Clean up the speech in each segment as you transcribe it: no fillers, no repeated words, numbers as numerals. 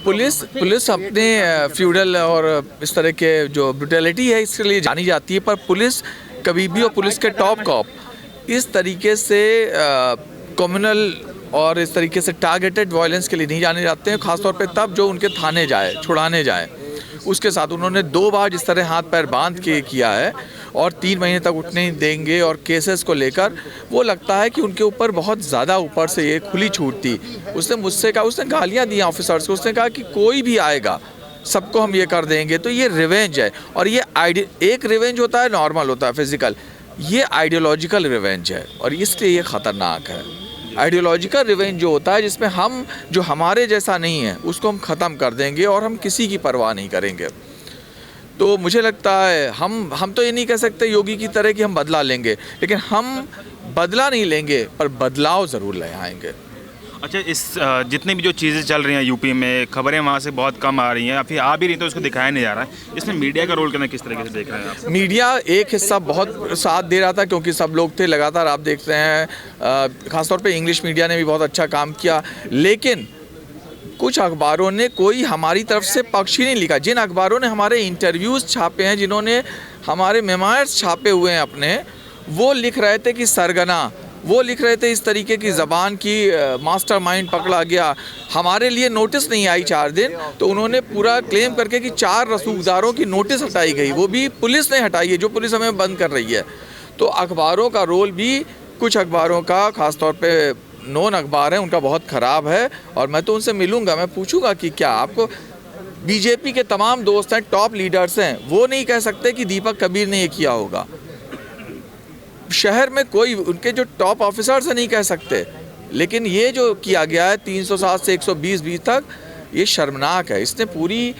Police अपने feudal और इस तरह के जो ब्रुटैलिटी है इसके लिए जानी जाती है, पर पुलिस कभी भी और पुलिस के टॉप कॉप इस तरीके से कम्युनल और इस तरीके से टारगेटेड वायलेंस के लिए नहीं जाने जाते हैं, खासतौर पे तब जो उनके थाने जाए, छुड़ाने जाए। उसके साथ उन्होंने 2 बार जिस तरह हाथ पैर बांध के किया है और 3 महीने तक उठने नहीं देंगे, और केसेस को लेकर वो लगता है कि उनके ऊपर बहुत ज़्यादा ऊपर से ये खुली छूट थी। उसने मुझसे कहा, उसने गालियाँ दी ऑफिसर्स को, उसने कहा कि कोई भी आएगा सबको हम ये कर देंगे। तो ये रिवेंज है, और ये एक रिवेंज होता है नॉर्मल होता है फिजिकल, ये आइडियोलॉजिकल रिवेंज है और इसलिए ये ख़तरनाक है। आइडियोलॉजिकल रिवेंज जो होता है जिसमें हम जो हमारे जैसा नहीं है उसको हम ख़त्म कर देंगे और हम किसी की परवाह नहीं करेंगे। तो मुझे लगता है हम तो ये नहीं कह सकते योगी की तरह कि हम बदला लेंगे, लेकिन हम बदला नहीं लेंगे पर बदलाव ज़रूर ले आएंगे। अच्छा, इस जितनी भी जो चीज़ें चल रही हैं यूपी में, खबरें वहाँ से बहुत कम आ रही हैं या फिर आ भी रही तो उसको दिखाया नहीं जा रहा है, इसमें मीडिया का रोल करना किस तरीके से देख रहे हैं आप? मीडिया एक हिस्सा बहुत साथ दे रहा था क्योंकि सब लोग थे लगातार, आप देखते हैं ख़ासतौर पे इंग्लिश मीडिया ने भी बहुत अच्छा काम किया, लेकिन कुछ अखबारों ने कोई हमारी तरफ से पक्ष ही नहीं लिखा। जिन अखबारों ने हमारे इंटरव्यूज़ छापे हैं, जिन्होंने हमारे मेमोयर्स छापे हुए हैं अपने, वो लिख रहे थे कि सरगना, वो लिख रहे थे इस तरीके की ज़बान की मास्टरमाइंड पकड़ा गया। हमारे लिए नोटिस नहीं आई 4 दिन, तो उन्होंने पूरा क्लेम करके कि 4 रसूखदारों की नोटिस हटाई गई, वो भी पुलिस ने हटाई है, जो पुलिस हमें बंद कर रही है। तो अखबारों का रोल भी, कुछ अखबारों का, ख़ासतौर पे नॉन अखबार हैं, उनका बहुत ख़राब है। और मैं तो उनसे मिलूँगा, मैं पूछूँगा कि क्या आपको बीजेपी के तमाम दोस्त हैं, टॉप लीडर्स हैं, वो नहीं कह सकते कि दीपक कबीर ने ये किया होगा। शहर में कोई उनके जो टॉप ऑफिसर्स हैं नहीं कह सकते, लेकिन ये जो किया गया है 307 से 120 तक, ये शर्मनाक है। इसने पूरी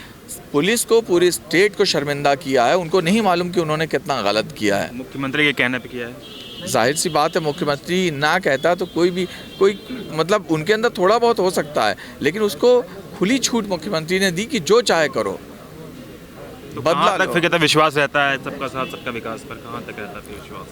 पुलिस को, पूरी स्टेट को शर्मिंदा किया है। उनको नहीं मालूम कि उन्होंने कितना गलत किया है। मुख्यमंत्री के कहने पे किया है, जाहिर सी बात है, मुख्यमंत्री ना कहता तो कोई मतलब उनके अंदर थोड़ा बहुत हो सकता है, लेकिन उसको खुली छूट मुख्यमंत्री ने दी कि जो चाहे करो। तो बदला तक फिर कहता विश्वास रहता है सबका साथ सबका विकास पर, कहाँ तक रहता है विश्वास?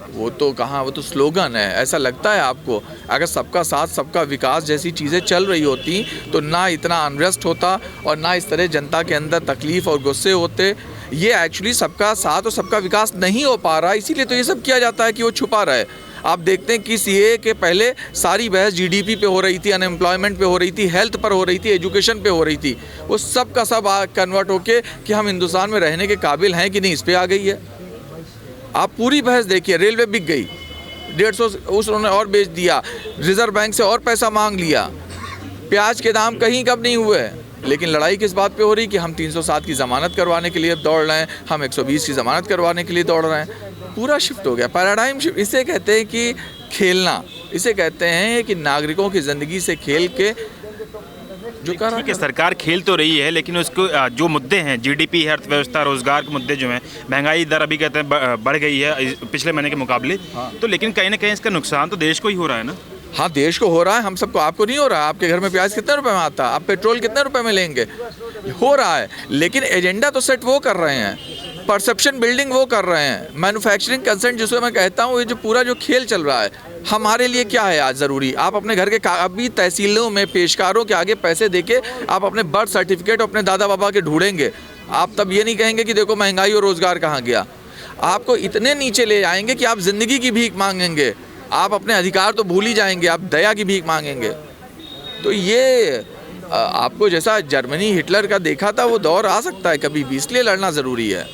वो तो स्लोगन है। ऐसा लगता है आपको? अगर सबका साथ सबका विकास जैसी चीज़ें चल रही होती तो ना इतना अनरेस्ट होता और ना इस तरह जनता के अंदर तकलीफ़ और गुस्से होते। ये एक्चुअली सबका साथ और सबका विकास नहीं हो पा रहा, इसीलिए तो ये सब किया जाता है कि वो छुपा रहे। आप देखते हैं कि सीए के पहले सारी बहस जीडीपी पे हो रही थी, अनएम्प्लॉयमेंट पे हो रही थी, हेल्थ पर हो रही थी, एजुकेशन पे हो रही थी। वो सब का सब कन्वर्ट होके कि हम हिंदुस्तान में रहने के काबिल हैं कि नहीं, इस पे आ गई है। आप पूरी बहस देखिए, रेलवे बिक गई, 150 उन्होंने और बेच दिया, रिजर्व बैंक से और पैसा मांग लिया, प्याज के दाम कहीं कम नहीं हुए, लेकिन लड़ाई किस बात पे हो रही कि हम 307 की ज़मानत करवाने के लिए दौड़ रहे हैं, हम 120 की ज़मानत करवाने के लिए दौड़ रहे हैं। पूरा शिफ्ट हो गया, पैराडाइम शिफ्ट। इसे कहते हैं कि खेलना, इसे कहते हैं कि नागरिकों की ज़िंदगी से खेल के जो कर रहा है। सरकार खेल तो रही है, लेकिन उसको जो मुद्दे हैं, जीडीपी है, अर्थव्यवस्था, रोजगार के मुद्दे जो हैं, महंगाई दर अभी कहते हैं बढ़ गई है पिछले महीने के मुकाबले। तो लेकिन कहीं ना कहीं इसका नुकसान तो देश को ही हो रहा है ना? हाँ, देश को हो रहा है, हम सबको। आपको नहीं हो रहा? आपके घर में प्याज कितने रुपए में आता है? आप पेट्रोल कितने रुपए में लेंगे? हो रहा है, लेकिन एजेंडा तो सेट वो कर रहे हैं, परसेप्शन बिल्डिंग वो कर रहे हैं, मैन्युफैक्चरिंग कंसेंट जिसको मैं कहता हूँ, ये जो पूरा जो खेल चल रहा है। हमारे लिए क्या है आज ज़रूरी? आप अपने घर के अभी तहसीलों में पेशकारों के आगे पैसे देके आप अपने बर्थ सर्टिफिकेट अपने दादा बाबा के ढूंढेंगे, आप तब ये नहीं कहेंगे कि देखो महंगाई और रोज़गार कहाँ गया। आपको इतने नीचे ले जाएंगे कि आप ज़िंदगी की भीख मांगेंगे, आप अपने अधिकार तो भूल ही जाएंगे, आप दया की भीख मांगेंगे। तो ये आपको जैसा जर्मनी हिटलर का देखा था वो दौर आ सकता है कभी भी, इसलिए लड़ना ज़रूरी है।